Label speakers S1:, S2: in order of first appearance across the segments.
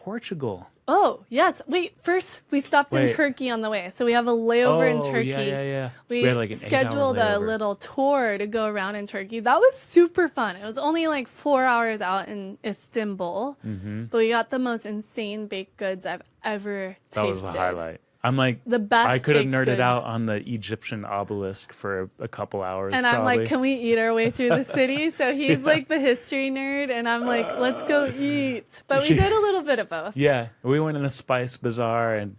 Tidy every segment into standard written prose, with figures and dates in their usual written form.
S1: Portugal.
S2: Oh, yes. Wait, first we stopped in Turkey on the way. So we have a layover in Turkey.
S1: Yeah.
S2: We
S1: had like an
S2: scheduled
S1: 8-hour
S2: a
S1: layover.
S2: little tour to go around in Turkey. That was super fun. It was only like 4 hours out in Istanbul, but we got the most insane baked goods I've ever tasted.
S1: That was the highlight. I'm like,
S2: The best
S1: I could have
S2: baked
S1: nerded
S2: good.
S1: out on the Egyptian obelisk for a couple hours.
S2: And
S1: probably.
S2: I'm like, can we eat our way through the city? So he's like the history nerd, and I'm like, let's go eat. But we did a little bit of both.
S1: Yeah, we went in the spice bazaar, and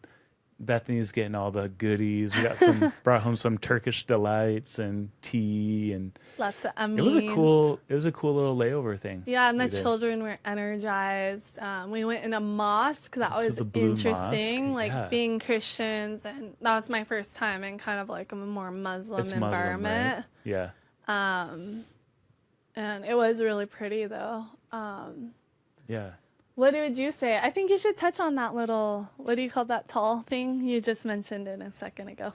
S1: Bethany's getting all the goodies. We got brought home some Turkish delights and tea, and
S2: Lots of amines.
S1: it was a cool little layover thing.
S2: Yeah, and the
S1: we did.
S2: children were energized. We went in a mosque. That was
S1: the Blue
S2: interesting,
S1: Mosque,
S2: like
S1: yeah.
S2: being Christians, and that was my first time in kind of like a more Muslim
S1: It's Muslim,
S2: environment.
S1: right? Yeah.
S2: And it was really pretty though.
S1: Yeah.
S2: What would you say? I think you should touch on that little, what do you call that tall thing? You just mentioned it a second ago.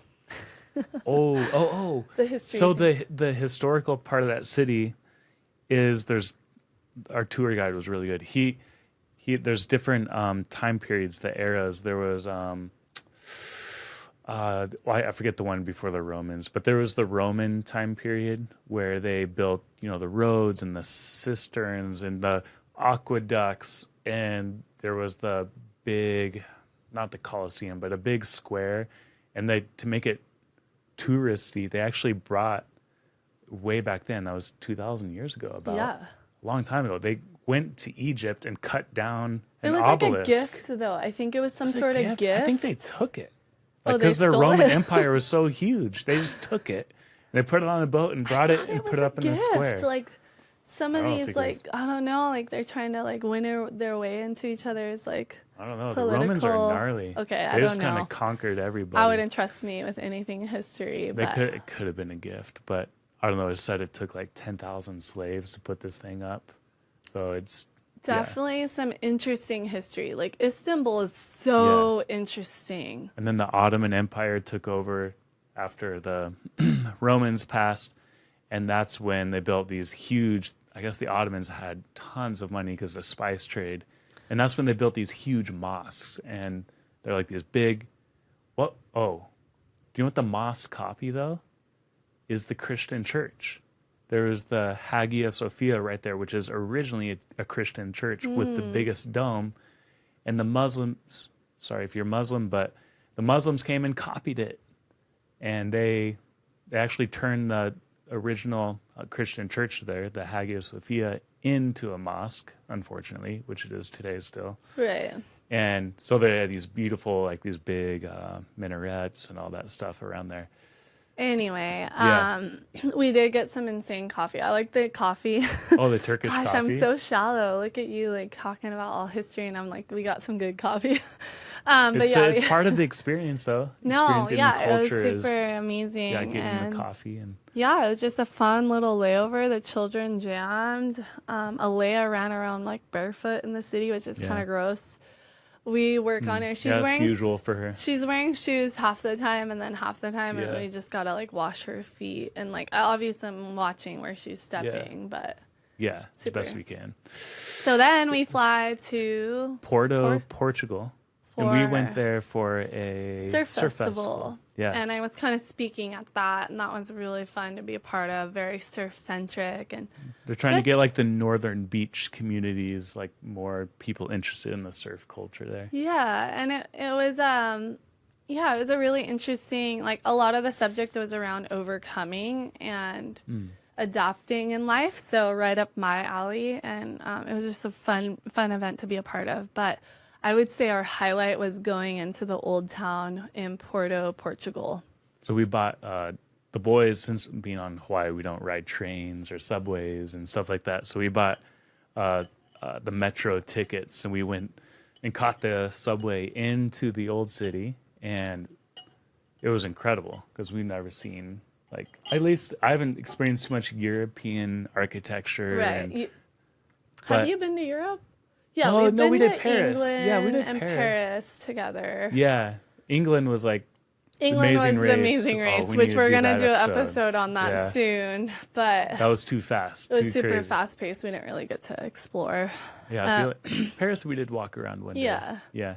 S1: Oh.
S2: The history.
S1: So
S2: thing.
S1: the historical part of that city is our tour guide was really good. There's different time periods, the eras. There was I forget the one before the Romans, but there was the Roman time period where they built, the roads and the cisterns and the aqueducts, and there was the big, not the Colosseum, but a big square, and to make it touristy, they actually brought, way back then, that was 2,000 years ago, a long time ago, they went to Egypt and cut down an obelisk.
S2: Like a gift though. I think it was some sort of gift.
S1: I think they took it.
S2: They
S1: Because their
S2: stole
S1: Roman
S2: it?
S1: Empire was so huge, they just took it. They put it on a boat and brought it and put it up in the square.
S2: Like some of
S1: I don't
S2: these,
S1: think it was-
S2: I don't know, like they're trying to like win their way into each other's like.
S1: I don't know.
S2: Political.
S1: The Romans are gnarly.
S2: Okay, I
S1: they
S2: don't
S1: just kind
S2: know.
S1: of conquered everybody.
S2: I wouldn't trust me with anything history. But
S1: It could have been a gift, but I don't know. It said it took like 10,000 slaves to put this thing up. So it's
S2: definitely some interesting history. Like Istanbul is so interesting.
S1: And then the Ottoman Empire took over after the Romans passed, and that's when they built these huge. I guess the Ottomans had tons of money because of the spice trade, and that's when they built these huge mosques, and they're like these big. What? Oh, do you know what the mosque copy though? Is the Christian church. There was the Hagia Sophia right there, which is originally a Christian church with the biggest dome. And the Muslims, sorry if you're Muslim, but the Muslims came and copied it. And they actually turned the original Christian church there, the Hagia Sophia, into a mosque, unfortunately, which it is today still.
S2: Right.
S1: And so they had these beautiful, like these big minarets and all that stuff around there.
S2: Anyway, we did get some insane coffee. I like the coffee.
S1: Oh, the Turkish
S2: Gosh,
S1: coffee.
S2: I'm so shallow. Look at you, like talking about all history, and I'm like, we got some good coffee. But
S1: It's part of the experience, though.
S2: No,
S1: Experiencing the
S2: it was
S1: culture
S2: super amazing.
S1: getting
S2: and
S1: the coffee and
S2: yeah, it was just a fun little layover. The children jammed. Alea ran around like barefoot in the city, which is kind of gross. We work on her. She's wearing
S1: usual for her.
S2: She's wearing shoes half the time, and then half the time, and we just gotta like wash her feet. And like obviously, I'm watching where she's stepping, but
S1: it's the best we can.
S2: So then we fly to
S1: Porto, Portugal. And we went there for a
S2: surf
S1: festival.
S2: festival.
S1: Yeah.
S2: And I was kind of speaking at that, and that was really fun to be a part of, very surf centric. And
S1: They're trying to get like the northern beach communities, like more people interested in the surf culture there.
S2: yeah, and it was it was a really interesting, like a lot of the subject was around overcoming and adapting in life. So right up my alley, and it was just a fun event to be a part of. But I would say our highlight was going into the old town in Porto, Portugal.
S1: So we bought the boys, since being on Hawaii, we don't ride trains or subways and stuff like that. So we bought the metro tickets, and we went and caught the subway into the old city, and it was incredible because we've never seen, like, at least I haven't experienced too much European architecture.
S2: Right.
S1: But-
S2: Have you been to Europe? Yeah,
S1: Oh,
S2: we've
S1: no,
S2: been
S1: we
S2: to
S1: did Paris.
S2: England
S1: Yeah, we did
S2: and
S1: Paris.
S2: Paris together.
S1: Yeah, England was like
S2: England was
S1: Amazing
S2: the
S1: Race.
S2: Amazing
S1: Oh,
S2: Race,
S1: we
S2: which
S1: need to
S2: we're
S1: do
S2: going to
S1: that
S2: do an
S1: episode.
S2: episode on that
S1: Yeah.
S2: soon. But
S1: That was too fast.
S2: it was
S1: too
S2: super
S1: crazy.
S2: fast paced. We didn't really get to explore.
S1: Yeah, I feel like Paris we did walk around one day.
S2: Yeah.
S1: Yeah.